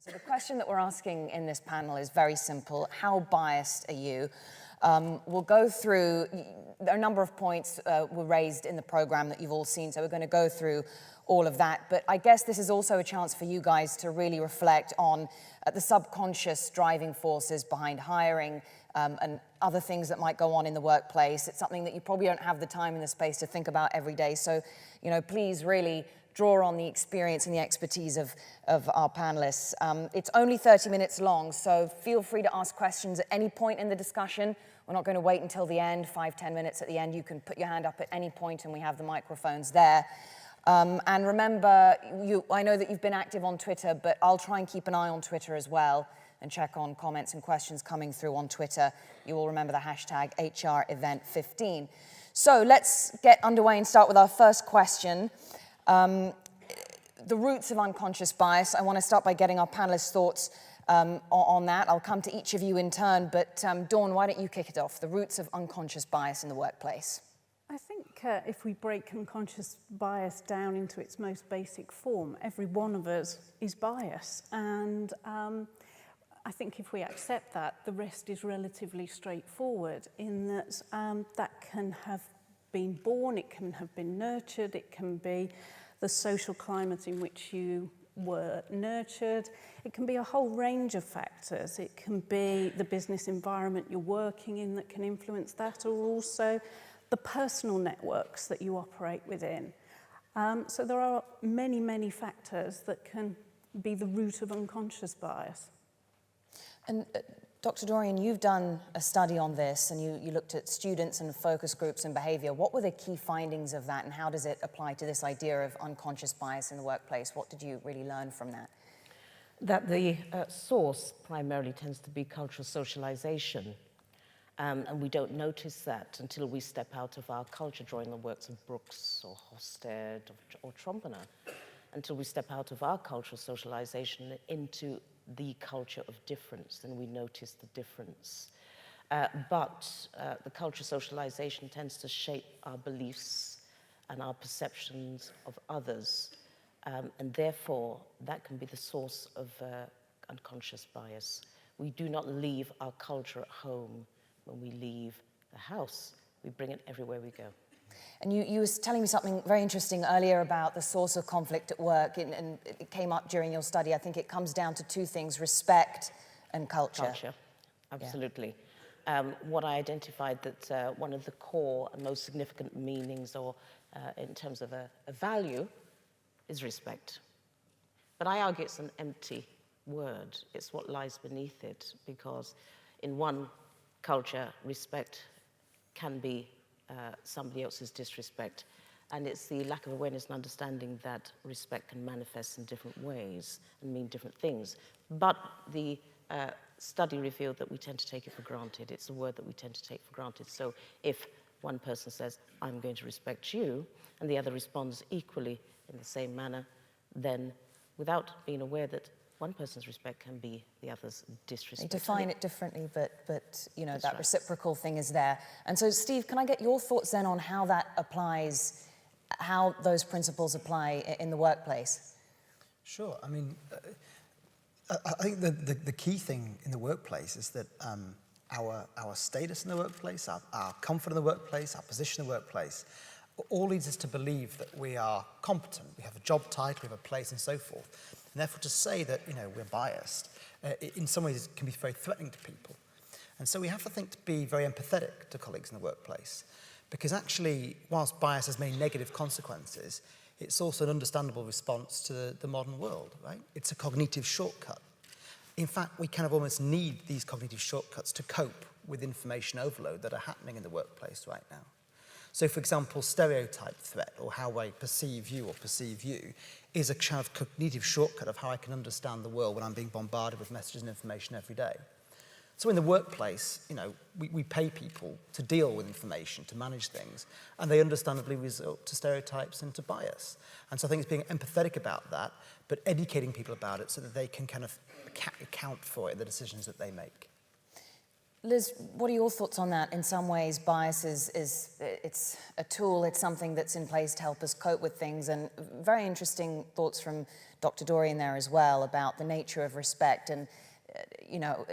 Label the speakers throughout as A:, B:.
A: So the question that we're asking in this panel is very simple. How biased are you? We'll go through, a number of points were raised in the program that you've all seen, so we're going to go through all of that. But I guess this is also a chance for you guys to really reflect on the subconscious driving forces behind hiring and other things that might go on in the workplace. It's something that you probably don't have the time and the space to think about every day. So, please really draw on the experience and the expertise of our panelists. It's only 30 minutes long, so feel free to ask questions at any point in the discussion. We're not going to wait until the end, 5-10 minutes at the end. You can put your hand up at any point and we have the microphones there. And remember, I know that you've been active on Twitter, but I'll try and keep an eye on Twitter as well and check on comments and questions coming through on Twitter. You all remember the hashtag HREvent15. So let's get underway and start with our first question. The roots of unconscious bias. I want to start by getting our panelists' thoughts on that. I'll come to each of you in turn, but Dawn, why don't you kick it off? The roots of unconscious bias in the workplace.
B: I think if we break unconscious bias down into its most basic form, every one of us is biased. And I think if we accept that, the rest is relatively straightforward in that that can have been born, it can have been nurtured, it can be the social climate in which you were nurtured. It can be a whole range of factors. It can be the business environment you're working in that can influence that, or also the personal networks that you operate within. So there are many, many factors that can be the root of unconscious bias.
A: And Dr. Doirean, you've done a study on this and you looked at students and focus groups and behavior. What were the key findings of that and how does it apply to this idea of unconscious bias in the workplace? What did you really learn from that?
C: That the source primarily tends to be cultural socialization. And we don't notice that until we step out of our culture, drawing the works of Brooks or Hofstede or Trompener, until we step out of our cultural socialization into the culture of difference, then we notice the difference. But the cultural socialization tends to shape our beliefs and our perceptions of others, and therefore that can be the source of unconscious bias. We do not leave our culture at home when we leave the house. We bring it everywhere we go.
A: And you were telling me something very interesting earlier about the source of conflict at work, and it came up during your study. I think it comes down to two things, respect and culture.
C: Culture, absolutely. Yeah. What I identified that one of the core and most significant meanings, or in terms of a value, is respect. But I argue it's an empty word. It's what lies beneath it, because in one culture, respect can be somebody else's disrespect. And it's the lack of awareness and understanding that respect can manifest in different ways and mean different things. But the study revealed that we tend to take it for granted. It's a word that we tend to take for granted. So if one person says, I'm going to respect you, and the other responds equally in the same manner, then without being aware that one person's respect can be the other's disrespect.
A: They define it differently, but that
C: right.
A: Reciprocal thing is there. And so, Steve, can I get your thoughts then on how that applies, how those principles apply in the workplace?
D: Sure. I mean, I think the key thing in the workplace is that our status in the workplace, our comfort in the workplace, our position in the workplace, all leads us to believe that we are competent. We have a job title, we have a place, and so forth. And therefore, to say that we're biased, in some ways, it can be very threatening to people. And so we have to think to be very empathetic to colleagues in the workplace, because actually, whilst bias has many negative consequences, it's also an understandable response to the modern world, right? It's a cognitive shortcut. In fact, we kind of almost need these cognitive shortcuts to cope with information overload that are happening in the workplace right now. So, for example, stereotype threat, or how I perceive you or perceive you, is a kind of cognitive shortcut of how I can understand the world when I'm being bombarded with messages and information every day. So in the workplace, we pay people to deal with information, to manage things, and they understandably resort to stereotypes and to bias. And so I think it's being empathetic about that, but educating people about it so that they can kind of account for it in the decisions that they make.
A: Liz, what are your thoughts on that? In some ways, bias it's a tool, it's something that's in place to help us cope with things, and very interesting thoughts from Dr. Doirean there as well about the nature of respect. And you know,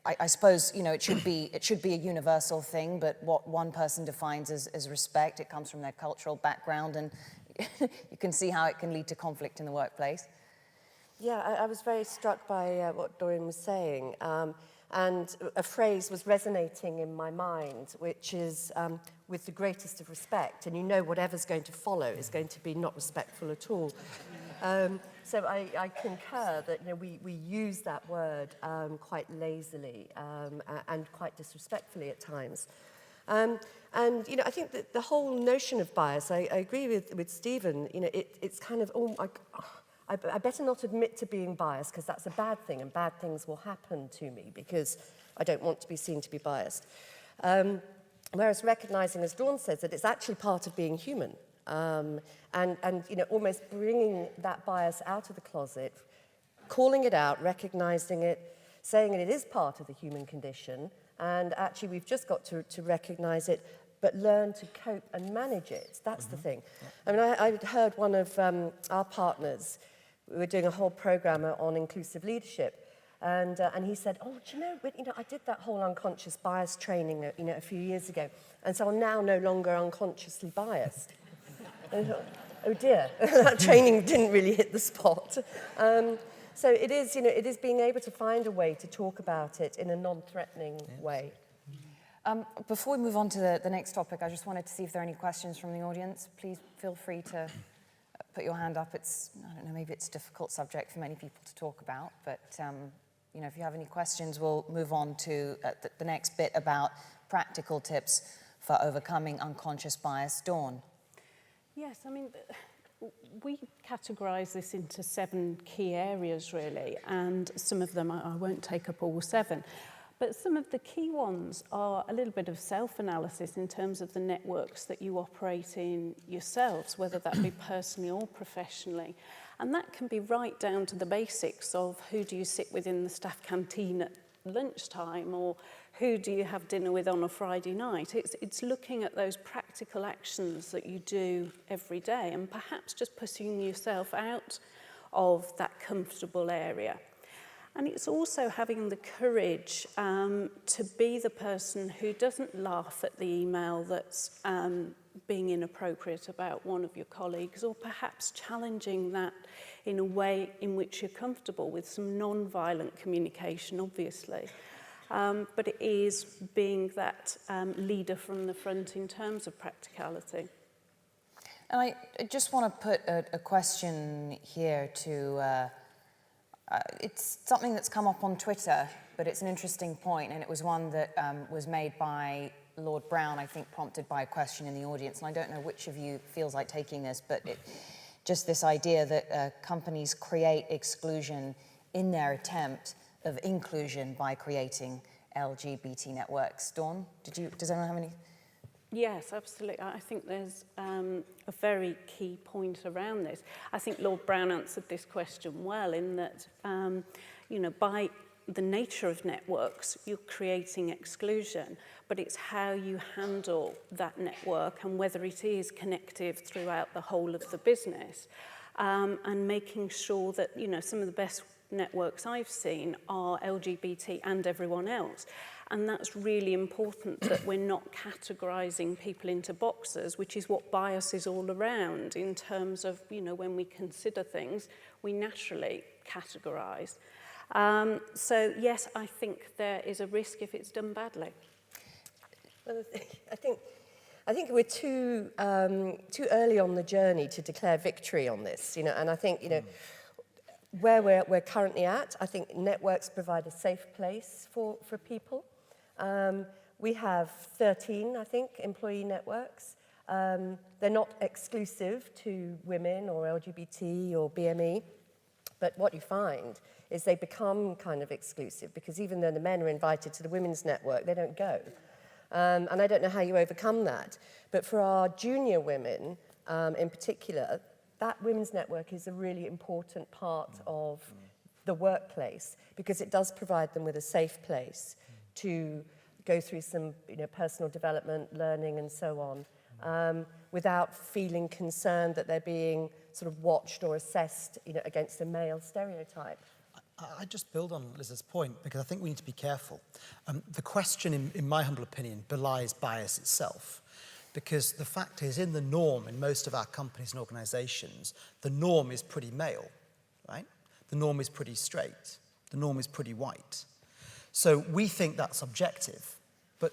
A: I suppose, you know, it should be a universal thing, but what one person defines as respect, it comes from their cultural background, and you can see how it can lead to conflict in the workplace.
E: Yeah, I was very struck by what Doirean was saying. And a phrase was resonating in my mind, which is with the greatest of respect. And you know whatever's going to follow is going to be not respectful at all. So I concur that, you know, we use that word quite lazily and quite disrespectfully at times. And, you know, I think that the whole notion of bias, I agree with Stephen, you know, it's kind of, I better not admit to being biased because that's a bad thing, and bad things will happen to me because I don't want to be seen to be biased. Whereas recognizing, as Dawn says, that it's actually part of being human, and you know, almost bringing that bias out of the closet, calling it out, recognizing it, saying it is part of the human condition, and actually we've just got to recognize it, but learn to cope and manage it. That's the thing. I mean, I heard one of our partners, we were doing a whole program on inclusive leadership, and he said, "Oh, do you know, I did that whole unconscious bias training, you know, a few years ago, and so I'm now no longer unconsciously biased." And I thought, oh dear, that training didn't really hit the spot. So it is, you know, it is being able to find a way to talk about it in a non-threatening way.
A: Before we move on to the next topic, I just wanted to see if there are any questions from the audience. Please feel free to put your hand up. It's, I don't know, maybe it's a difficult subject for many people to talk about, but you know, if you have any questions, we'll move on to the next bit about practical tips for overcoming unconscious bias. Dawn.
B: Yes, I mean, we categorise this into 7 key areas, really, and some of them, I won't take up all 7. But some of the key ones are a little bit of self-analysis in terms of the networks that you operate in yourselves, whether that be personally or professionally. And that can be right down to the basics of who do you sit with in the staff canteen at lunchtime, or who do you have dinner with on a Friday night. It's looking at those practical actions that you do every day and perhaps just pushing yourself out of that comfortable area. And it's also having the courage to be the person who doesn't laugh at the email that's being inappropriate about one of your colleagues, or perhaps challenging that in a way in which you're comfortable with some non-violent communication, obviously. But it is being that leader from the front in terms of practicality.
A: And I just want to put a question here to... it's something that's come up on Twitter, but it's an interesting point, and it was one that was made by Lord Brown, I think prompted by a question in the audience, and I don't know which of you feels like taking this, but just this idea that companies create exclusion in their attempt of inclusion by creating LGBT networks. Dawn, does anyone have any?
B: Yes, absolutely. I think there's a very key point around this. I think Lord Brown answered this question well in that, you know, by the nature of networks, you're creating exclusion, but it's how you handle that network and whether it is connective throughout the whole of the business, and making sure that, you know, some of the best networks I've seen are LGBT and everyone else. And that's really important, that we're not categorising people into boxes, which is what bias is all around in terms of, you know, when we consider things, we naturally categorise. So, yes, I think there is a risk if it's done badly.
E: Well, I think we're too early on the journey to declare victory on this, you know, and I think, you know, where we're currently at, I think networks provide a safe place for people. We have 13, I think, employee networks. They're not exclusive to women or LGBT or BME, but what you find is they become kind of exclusive because even though the men are invited to the women's network, they don't go. And I don't know how you overcome that. But for our junior women in particular, that women's network is a really important part of the workplace because it does provide them with a safe place to go through some personal development, learning and so on, without feeling concerned that they're being sort of watched or assessed against a male stereotype.
D: I just build on Liz's point because I think we need to be careful. The question, in my humble opinion, belies bias itself. Because the fact is, in the norm, in most of our companies and organizations, the norm is pretty male, right? The norm is pretty straight. The norm is pretty white. So we think that's objective, but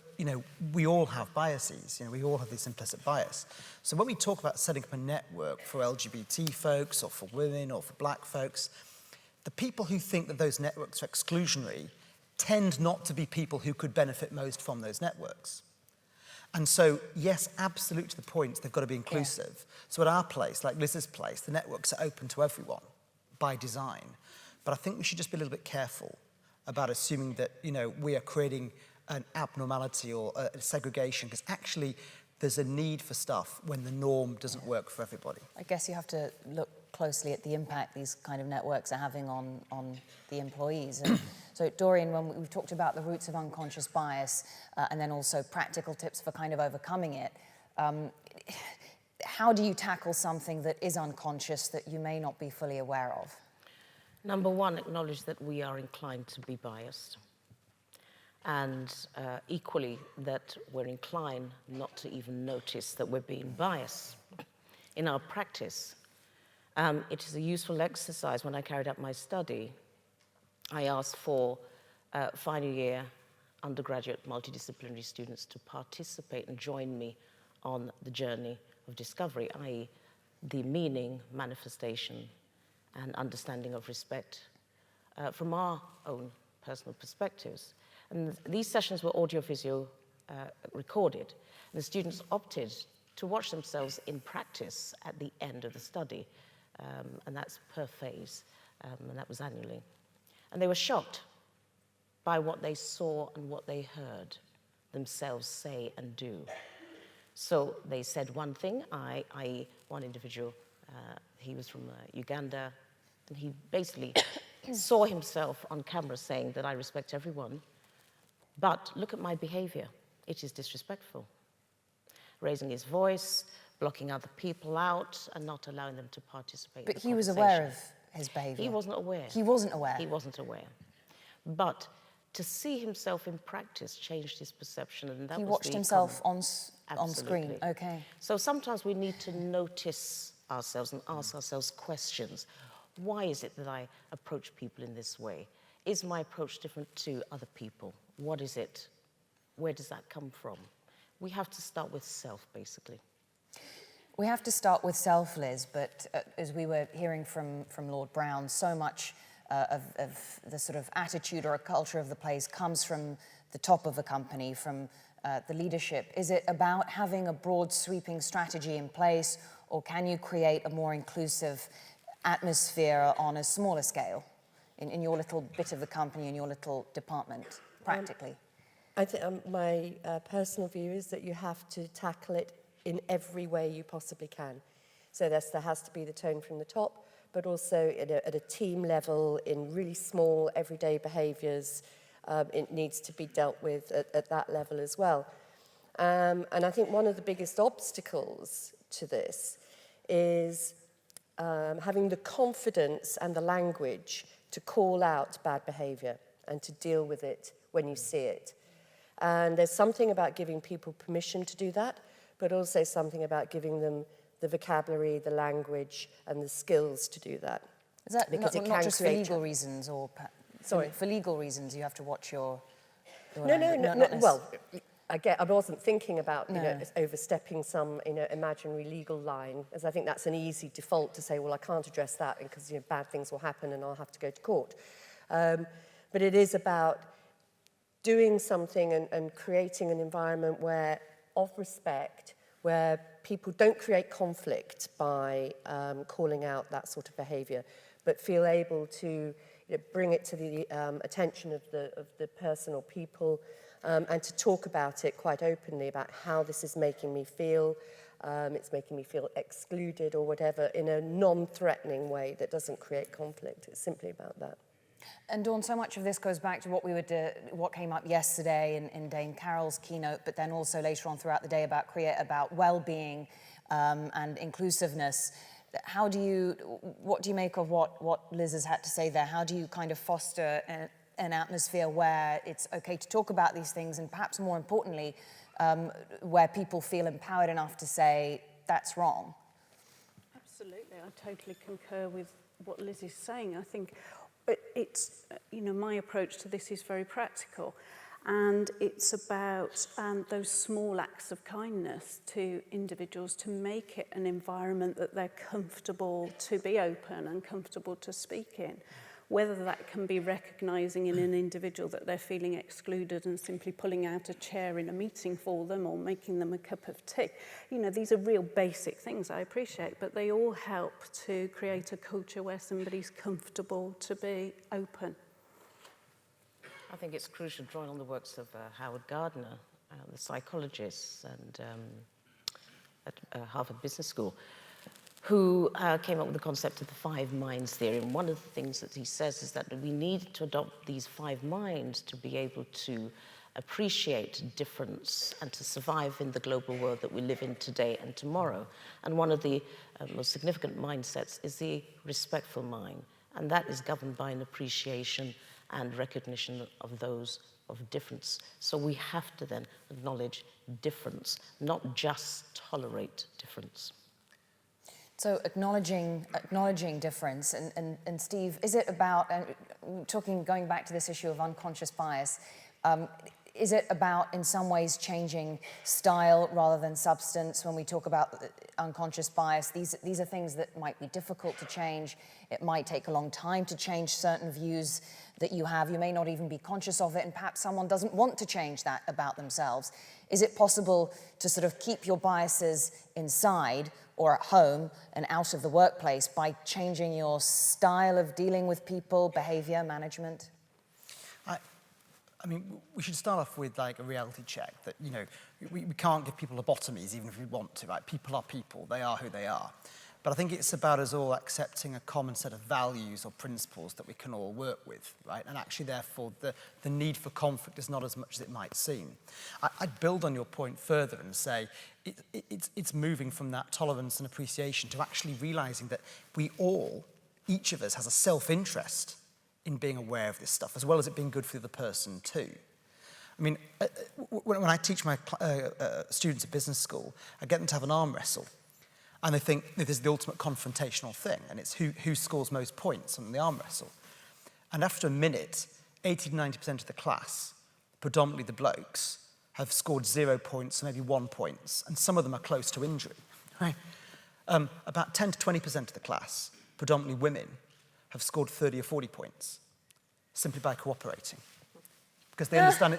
D: we all have biases. We all have this implicit bias. So when we talk about setting up a network for LGBT folks or for women or for black folks, the people who think that those networks are exclusionary tend not to be people who could benefit most from those networks. And so, yes, absolute to the point, they've got to be inclusive. Yeah. So at our place, like Liz's place, the networks are open to everyone by design. But I think we should just be a little bit careful about assuming that, we are creating an abnormality or a segregation, because actually there's a need for stuff when the norm doesn't work for everybody.
A: I guess you have to look closely at the impact these kind of networks are having on the employees. And so, Doirean, when we've talked about the roots of unconscious bias and then also practical tips for kind of overcoming it, how do you tackle something that is unconscious that you may not be fully aware of?
C: Number one, acknowledge that we are inclined to be biased. And equally, that we're inclined not to even notice that we're being biased. In our practice, it is a useful exercise. When I carried out my study, I asked for final year undergraduate multidisciplinary students to participate and join me on the journey of discovery, i.e. the meaning, manifestation, and understanding of respect from our own personal perspectives. And these sessions were audio-visual recorded. And the students opted to watch themselves in practice at the end of the study. And that's per phase, and that was annually. And they were shocked by what they saw and what they heard themselves say and do. So they said one thing, i.e. one individual, he was from Uganda, and he basically saw himself on camera saying that I respect everyone, but look at my behavior, it is disrespectful. Raising his voice, blocking other people out, and not allowing them to participate.
A: But he was aware of his behavior.
C: He wasn't aware.
A: He wasn't aware.
C: He wasn't aware. But to see himself in practice changed his perception, and that was the
A: He watched himself on screen, okay.
C: So sometimes we need to notice ourselves and ask ourselves questions. Why is it that I approach people in this way? Is my approach different to other people? What is it? Where does that come from? We have to start with self, basically.
A: We have to start with self, Liz, but as we were hearing from Lord Brown, so much of the sort of attitude or a culture of the place comes from the top of a company, from the leadership. Is it about having a broad, sweeping strategy in place, or can you create a more inclusive atmosphere on a smaller scale in your little bit of the company, in your little department, practically?
E: I think my personal view is that you have to tackle it in every way you possibly can. So there has to be the tone from the top, but also at a team level, in really small everyday behaviours, it needs to be dealt with at that level as well. And I think one of the biggest obstacles to this is having the confidence and the language to call out bad behaviour and to deal with it when you see it. And there's something about giving people permission to do that, but also something about giving them the vocabulary, the language, and the skills to do that.
A: Is that not just for legal reasons, or
E: sorry,
A: for legal reasons you have to watch your
E: no. Well, I wasn't thinking about overstepping some imaginary legal line, as I think that's an easy default to say, well, I can't address that because bad things will happen and I'll have to go to court. But it is about doing something and creating an environment where, of respect, where people don't create conflict by calling out that sort of behaviour, but feel able to bring it to the attention of the person or people, and to talk about it quite openly about how this is making me feel. It's making me feel excluded or whatever, in a non-threatening way that doesn't create conflict. It's simply about that.
A: And Dawn, so much of this goes back to what came up yesterday in Dame Carol's keynote, but then also later on throughout the day about well-being and inclusiveness. What do you make of what Liz has had to say there? How do you kind of foster an atmosphere where it's okay to talk about these things, and perhaps more importantly, where people feel empowered enough to say, that's wrong?
B: Absolutely, I totally concur with what Liz is saying. I think it's, my approach to this is very practical, and it's about those small acts of kindness to individuals to make it an environment that they're comfortable to be open and comfortable to speak in. Whether that can be recognising in an individual that they're feeling excluded and simply pulling out a chair in a meeting for them, or making them a cup of tea. These are real basic things, I appreciate, but they all help to create a culture where somebody's comfortable to be open.
C: I think it's crucial, drawing on the works of Howard Gardner, the psychologist and at Harvard Business School, who came up with the concept of the 5 minds theory. And one of the things that he says is that we need to adopt these 5 minds to be able to appreciate difference and to survive in the global world that we live in today and tomorrow. And one of the most significant mindsets is the respectful mind. And that is governed by an appreciation and recognition of those of difference. So we have to then acknowledge difference, not just tolerate difference.
A: So acknowledging difference, and Steve, is it about, going back to this issue of unconscious bias, is it about in some ways changing style rather than substance when we talk about unconscious bias? These are things that might be difficult to change. It might take a long time to change certain views that you have. You may not even be conscious of it, and perhaps someone doesn't want to change that about themselves. Is it possible to sort of keep your biases inside or at home and out of the workplace by changing your style of dealing with people, behavior, management?
D: I mean, we should start off with like a reality check that, we can't give people lobotomies even if we want to, right? People are people, they are who they are. But I think it's about us all accepting a common set of values or principles that we can all work with, right? And actually, therefore, the need for conflict is not as much as it might seem. I'd build on your point further and say it's moving from that tolerance and appreciation to actually realizing that each of us has a self-interest in being aware of this stuff, as well as it being good for the other person too. I mean, when I teach my students at business school, I get them to have an arm wrestle. And they think this is the ultimate confrontational thing, and it's who scores most points on the arm wrestle. And after a minute, 80 to 90% of the class, predominantly the blokes, have scored 0 points, maybe 1 point, and some of them are close to injury. Right? About 10 to 20% of the class, predominantly women, have scored 30 or 40 points, simply by cooperating. Because they understand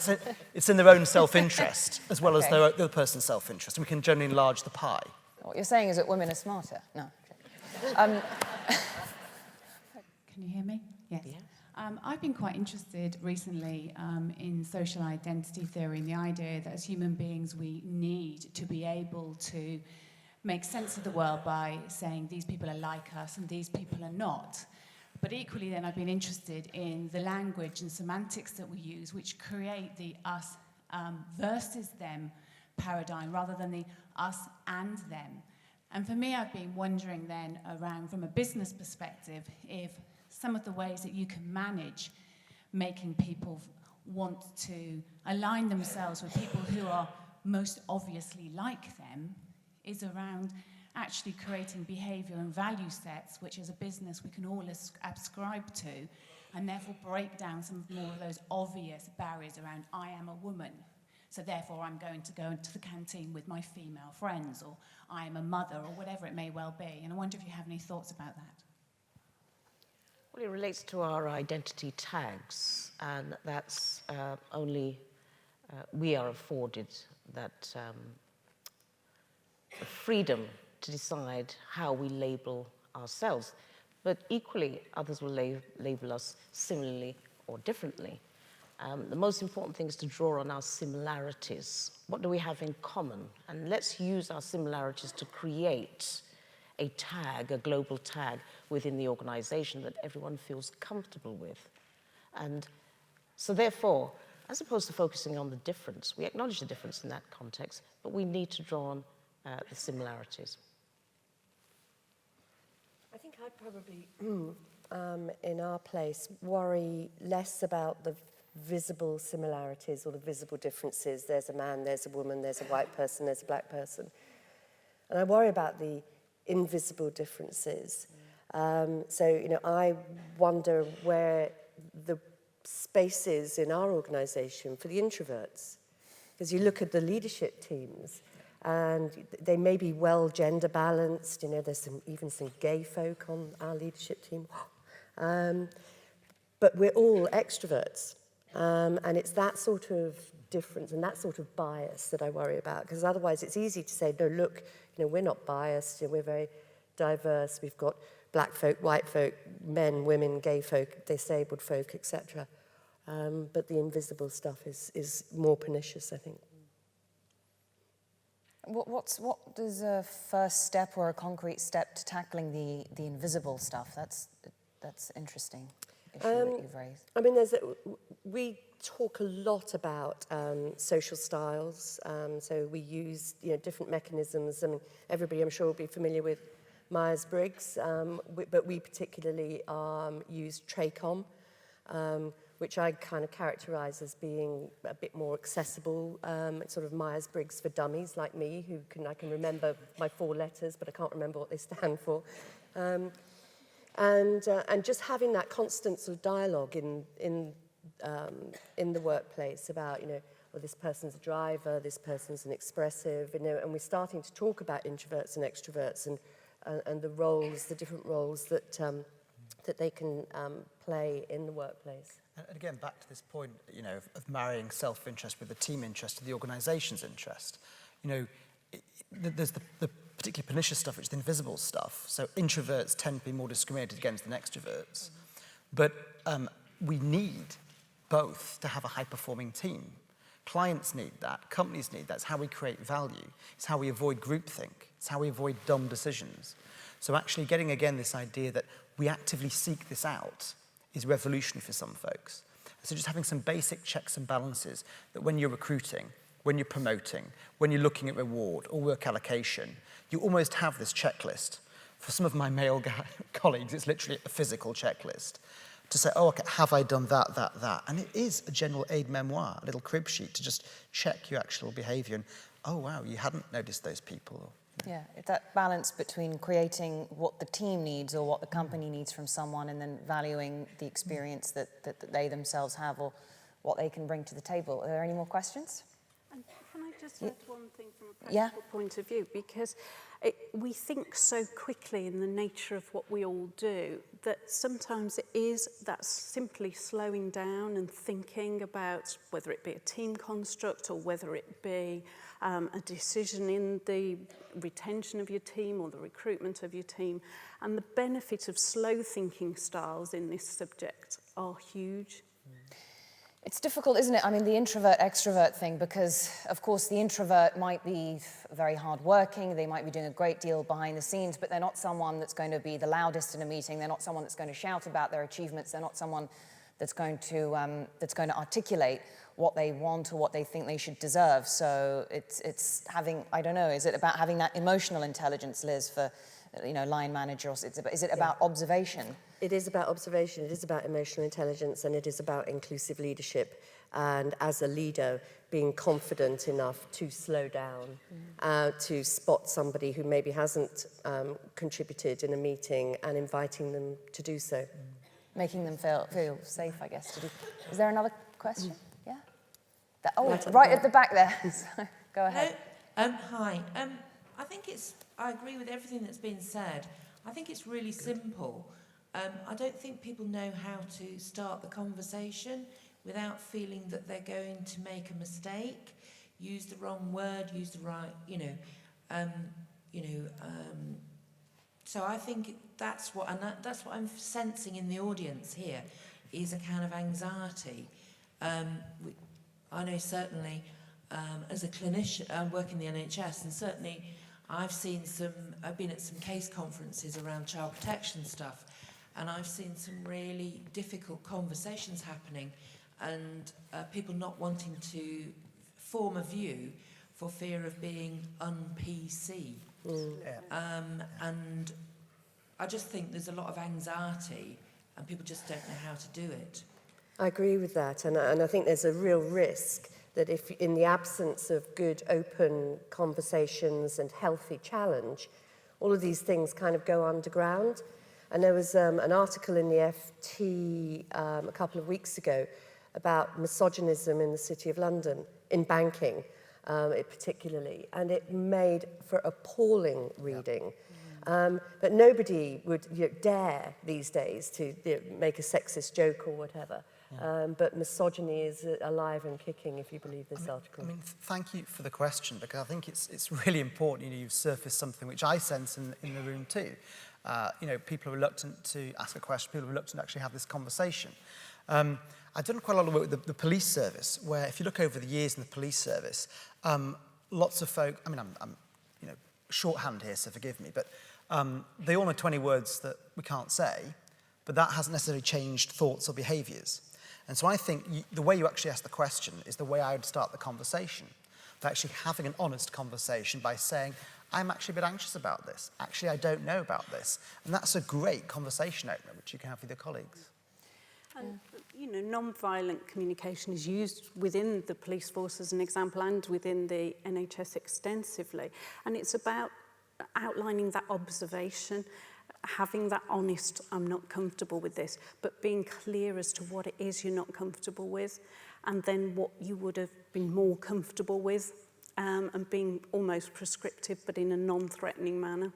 D: it's in their own self-interest, as well as the other person's self-interest, and we can generally enlarge the pie.
A: What you're saying is that women are smarter? No.
F: Can you hear me? Yes. Yeah. I've been quite interested recently in social identity theory and the idea that as human beings we need to be able to make sense of the world by saying these people are like us and these people are not. But equally then I've been interested in the language and semantics that we use, which create the us versus them paradigm rather than the us and them. And for me, I've been wondering then around from a business perspective if some of the ways that you can manage making people want to align themselves with people who are most obviously like them is around actually creating behaviour and value sets, which as a business we can all ascribe to, and therefore break down some more of those obvious barriers around I am a woman, so therefore I'm going to go into the canteen with my female friends, or I am a mother, or whatever it may well be. And I wonder if you have any thoughts about that.
C: Well, it relates to our identity tags, and that's only we are afforded that freedom to decide how we label ourselves. But equally, others will label us similarly or differently. The most important thing is to draw on our similarities. What do we have in common? And let's use our similarities to create a tag, a global tag within the organization that everyone feels comfortable with. And so therefore, as opposed to focusing on the difference, we acknowledge the difference in that context, but we need to draw on the similarities.
E: I think I'd probably, in our place, worry less about the visible similarities or the visible differences. There's a man, there's a woman, there's a white person, there's a black person. And I worry about the invisible differences. So, I wonder where the space is in our organisation for the introverts. Because you look at the leadership teams, and they may be well gender balanced. There's even some gay folk on our leadership team. But we're all extroverts. And it's that sort of difference and that sort of bias that I worry about. Because otherwise it's easy to say, no, look, we're not biased. We're very diverse. We've got black folk, white folk, men, women, gay folk, disabled folk, etc. But the invisible stuff is more pernicious, I think.
A: What is a first step or a concrete step to tackling the invisible stuff? That's interesting issue that you've raised.
E: I mean, we talk a lot about social styles. So we use different mechanisms. I mean, everybody I'm sure will be familiar with Myers-Briggs, but we particularly use TRACOM, which I kind of characterize as being a bit more accessible. It's sort of Myers-Briggs for dummies like me, I can remember my 4 letters, but I can't remember what they stand for. And just having that constant sort of dialogue in the workplace about, well, this person's a driver, this person's an expressive, and we're starting to talk about introverts and extroverts and the roles, the different roles that they can play in the workplace.
D: And again, back to this point, of marrying self-interest with the team interest to the organisation's interest. There's the particularly pernicious stuff, which is the invisible stuff. So introverts tend to be more discriminated against than extroverts. But we need both to have a high-performing team. Clients need that. Companies need that. It's how we create value. It's how we avoid groupthink. It's how we avoid dumb decisions. So actually getting, again, this idea that we actively seek this out is revolutionary for some folks. So just having some basic checks and balances that when you're recruiting, when you're promoting, when you're looking at reward or work allocation, you almost have this checklist. For some of my male colleagues, it's literally a physical checklist to say, oh, okay, have I done that? And it is a general aid memoir, a little crib sheet to just check your actual behaviour and, oh, wow, you hadn't noticed those people.
A: Yeah, it's that balance between creating what the team needs or what the company needs from someone and then valuing the experience that they themselves have or what they can bring to the table. Are there any more questions?
B: And can I just add one thing from a practical point of view? Because we think so quickly in the nature of what we all do that sometimes it is that simply slowing down and thinking about whether it be a team construct or whether it be a decision in the retention of your team or the recruitment of your team. And the benefit of slow thinking styles in this subject are huge.
A: It's difficult, isn't it? I mean, the introvert-extrovert thing, because, of course, the introvert might be very hardworking, they might be doing a great deal behind the scenes, but they're not someone that's going to be the loudest in a meeting, they're not someone that's going to shout about their achievements, they're not someone that's going to articulate what they want or what they think they should deserve. So it's having, I don't know, is it about having that emotional intelligence, Liz, for, line manager, or is it about observation?
E: It is about observation, it is about emotional intelligence, and it is about inclusive leadership. And as a leader, being confident enough to slow down, to spot somebody who maybe hasn't contributed in a meeting and inviting them to do so.
A: Making them feel safe, I guess. Is there another question? Yeah?
E: Right
A: At the back there. So, go ahead.
G: Hi. I agree with everything that's been said. I think it's really simple. I don't think people know how to start the conversation without feeling that they're going to make a mistake, use the wrong word, use the right, so I think that's what I'm sensing in the audience here, is a kind of anxiety. I know certainly as a clinician, I work in the NHS, and certainly I've been at some case conferences around child protection stuff, and I've seen some really difficult conversations happening, and people not wanting to form a view for fear of being un-PC. And I just think there's a lot of anxiety, and people just don't know how to do it.
E: I agree with that, and I think there's a real risk that if in the absence of good open conversations and healthy challenge, all of these things kind of go underground. And there was an article in the FT a couple of weeks ago about misogynism in the City of London, in banking particularly, and it made for appalling reading. But nobody would dare these days to make a sexist joke or whatever. But misogyny is alive and kicking, if you believe this article.
D: I mean, thank you for the question, because I think it's really important. You've surfaced something which I sense in the room too. People are reluctant to ask a question. People are reluctant to actually have this conversation. I've done quite a lot of work with the police service, where if you look over the years in the police service, lots of folk. I mean, I'm shorthand here, so forgive me, but they all know 20 words that we can't say, but that hasn't necessarily changed thoughts or behaviours. And so I think the way you actually ask the question is the way I would start the conversation. By actually having an honest conversation by saying, I'm actually a bit anxious about this. Actually, I don't know about this. And that's a great conversation opener, which you can have with your colleagues.
B: And, non-violent communication is used within the police force as an example and within the NHS extensively. And it's about outlining that observation, having that honest, I'm not comfortable with this, but being clear as to what it is you're not comfortable with, and then what you would have been more comfortable with, and being almost prescriptive, but in a non-threatening manner.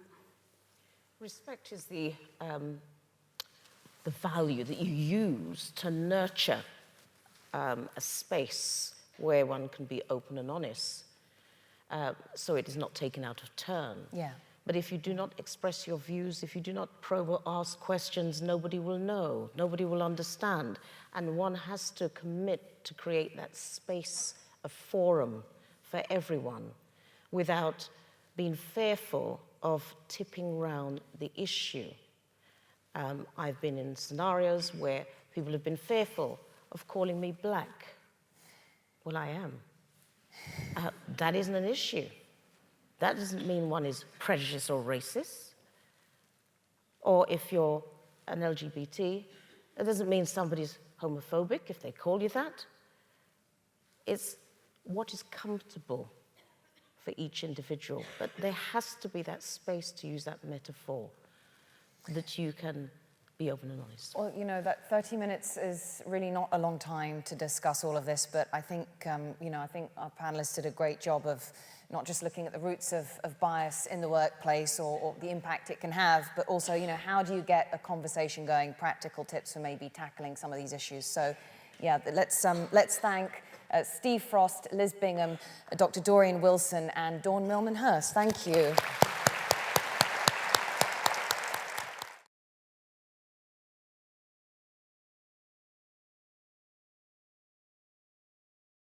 C: Respect is the value that you use to nurture a space where one can be open and honest, so it is not taken out of turn.
A: Yeah.
C: But if you do not express your views, if you do not probe or ask questions, nobody will know, nobody will understand. And one has to commit to create that space, a forum for everyone, without being fearful of tipping round the issue. I've been in scenarios where people have been fearful of calling me black. Well, I am. That isn't an issue. That doesn't mean one is prejudiced or racist. Or if you're an LGBT, it doesn't mean somebody's homophobic if they call you that. It's what is comfortable for each individual. But there has to be that space, to use that metaphor, that you can be open and honest.
A: Well, that 30 minutes is really not a long time to discuss all of this, but I think, I think our panelists did a great job of not just looking at the roots of bias in the workplace or the impact it can have, but also, how do you get a conversation going, practical tips for maybe tackling some of these issues. So, yeah, let's thank Steve Frost, Liz Bingham, Dr. Doirean Wilson, and Dawn Milman-Hurst. Thank you.